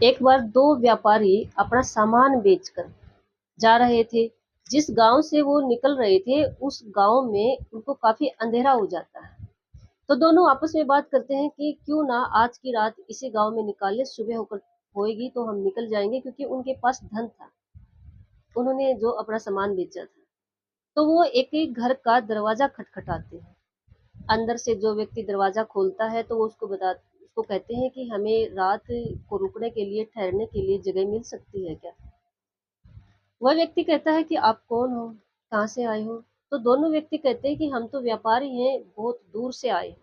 एक बार दो व्यापारी अपना सामान बेचकर जा रहे थे। जिस गांव से वो निकल रहे थे उस गांव में उनको काफी अंधेरा हो जाता है। तो दोनों आपस में बात करते हैं कि क्यों ना आज की रात इसी गांव में निकाले, सुबह होकर होएगी तो हम निकल जाएंगे, क्योंकि उनके पास धन था, उन्होंने जो अपना सामान बेचा था। तो वो एक ही घर का दरवाजा खटखटाते हैं। अंदर से जो व्यक्ति दरवाजा खोलता है तो वो उसको कहते हैं कि हमें रात को रुकने के लिए, ठहरने के लिए जगह मिल सकती है क्या। वह व्यक्ति कहता है कि आप कौन हो, कहाँ से आए हो। तो दोनों व्यक्ति कहते हैं कि हम तो व्यापारी हैं, बहुत दूर से आए हैं।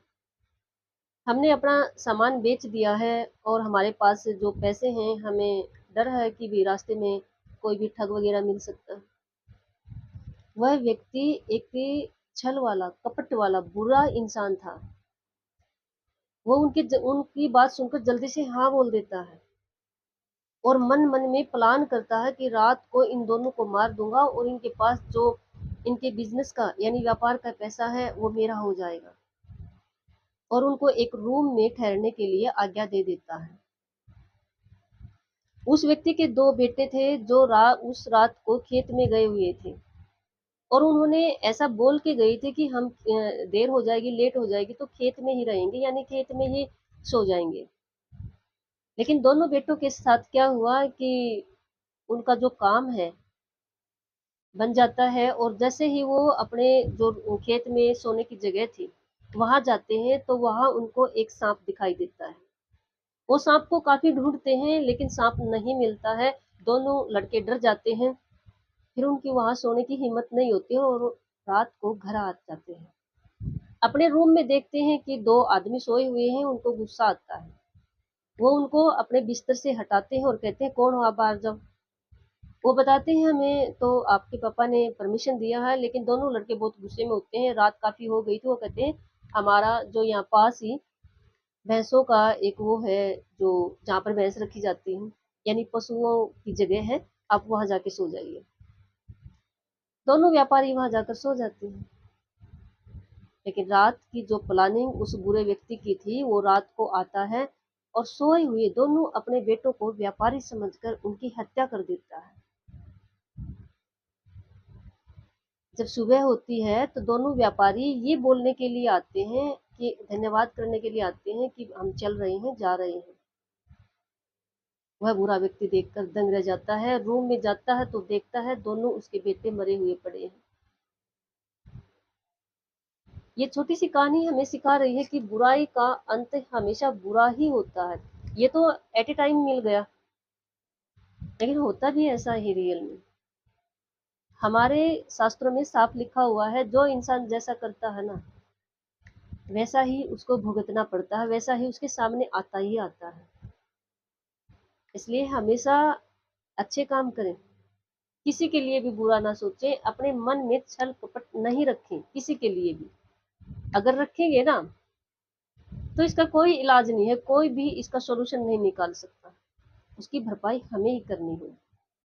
हमने अपना सामान बेच दिया है और हमारे पास जो पैसे हैं, हमें डर है कि भी रास्ते में कोई भी ठग वगैरह मिल सकता है। वह व्यक्ति एक छल वाला, कपट वाला, बुरा इंसान था। वो उनकी बात सुनकर जल्दी से हाँ बोल देता है और मन मन में प्लान करता है कि रात को इन दोनों को मार दूंगा और इनके पास जो इनके बिजनेस का यानी व्यापार का पैसा है वो मेरा हो जाएगा। और उनको एक रूम में ठहरने के लिए आज्ञा दे देता है। उस व्यक्ति के दो बेटे थे जो उस रात को खेत में गए हुए थे और उन्होंने ऐसा बोल के गए थे कि हम देर हो जाएगी, लेट हो जाएगी तो खेत में ही रहेंगे, यानी खेत में ही सो जाएंगे। लेकिन दोनों बेटों के साथ क्या हुआ कि उनका जो काम है बन जाता है, और जैसे ही वो अपने जो खेत में सोने की जगह थी वहां जाते हैं तो वहां उनको एक सांप दिखाई देता है। वो सांप को काफी ढूंढते हैं लेकिन सांप नहीं मिलता है। दोनों लड़के डर जाते हैं, फिर उनकी वहां सोने की हिम्मत नहीं होती है और रात को घर आ जाते हैं। अपने रूम में देखते हैं कि दो आदमी सोए हुए हैं। उनको गुस्सा आता है, वो उनको अपने बिस्तर से हटाते हैं और कहते हैं कौन हो आप, बाहर जाओ। वो बताते हैं हमें तो आपके पापा ने परमिशन दिया है। लेकिन दोनों लड़के बहुत गुस्से में होते हैं, रात काफी हो गई थी। वो कहते हैं हमारा जो यहाँ पास ही भैंसों का एक वो है, जो जहाँ पर भैंस रखी जाती है यानी पशुओं की जगह है, आप वहां जाके सो जाइए। दोनों व्यापारी वहां जाकर सो जाते हैं। लेकिन रात की जो प्लानिंग उस बुरे व्यक्ति की थी, वो रात को आता है और सोए हुए दोनों अपने बेटों को व्यापारी समझकर उनकी हत्या कर देता है। जब सुबह होती है तो दोनों व्यापारी ये बोलने के लिए आते हैं कि धन्यवाद करने के लिए आते हैं कि हम चल रहे हैं, जा रहे हैं। वह बुरा व्यक्ति देखकर दंग रह जाता है, रूम में जाता है तो देखता है दोनों उसके बेटे मरे हुए पड़े हैं। ये छोटी सी कहानी हमें सिखा रही है कि बुराई का अंत हमेशा बुरा ही होता है। ये तो एट ए टाइम मिल गया, लेकिन होता भी ऐसा ही रियल में। हमारे शास्त्रों में साफ लिखा हुआ है, जो इंसान जैसा करता है ना वैसा ही उसको भुगतना पड़ता है, वैसा ही उसके सामने आता ही आता है। इसलिए हमेशा अच्छे काम करें, किसी के लिए भी बुरा ना सोचें, अपने मन में छल कपट नहीं रखें किसी के लिए भी। अगर रखेंगे ना तो इसका कोई इलाज नहीं है, कोई भी इसका सॉल्यूशन नहीं निकाल सकता, उसकी भरपाई हमें ही करनी होगी।